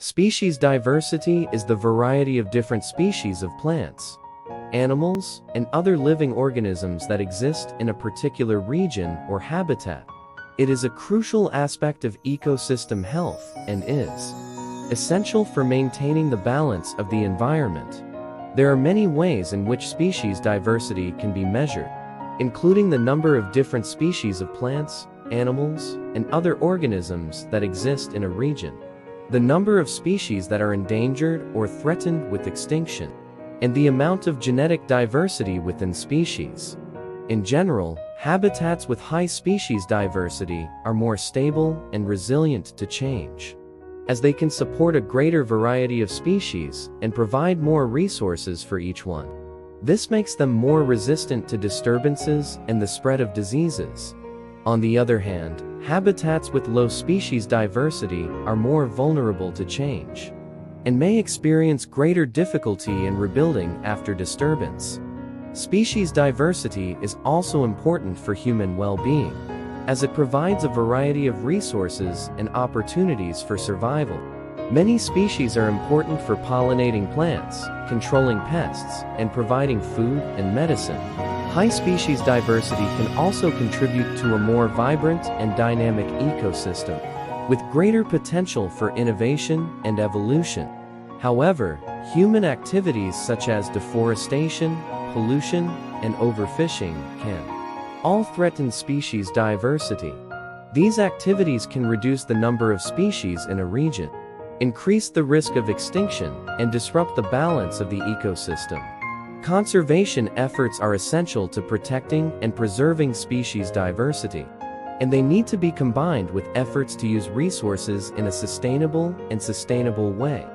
Species diversity is the variety of different species of plants, animals, and other living organisms that exist in a particular region or habitat. It is a crucial aspect of ecosystem health and is essential for maintaining the balance of the environment. There are many ways in which species diversity can be measured, including the number of different species of plants, animals, and other organisms that exist in a region, the number of species that are endangered or threatened with extinction, and the amount of genetic diversity within species. In general, habitats with high species diversity are more stable and resilient to change, as they can support a greater variety of species and provide more resources for each one. This makes them more resistant to disturbances and the spread of diseases. On the other hand, habitats with low species diversity are more vulnerable to change and may experience greater difficulty in rebuilding after disturbance. Species diversity is also important for human well-being, as it provides a variety of resources and opportunities for survival. Many species are important for pollinating plants, controlling pests, and providing food and medicine. High species diversity can also contribute to a more vibrant and dynamic ecosystem, with greater potential for innovation and evolution. However, human activities such as deforestation, pollution, and overfishing can all threaten species diversity. These activities can reduce the number of species in a region, increase the risk of extinction, and disrupt the balance of the ecosystem. Conservation efforts are essential to protecting and preserving species diversity, and they need to be combined with efforts to use resources in a sustainable way.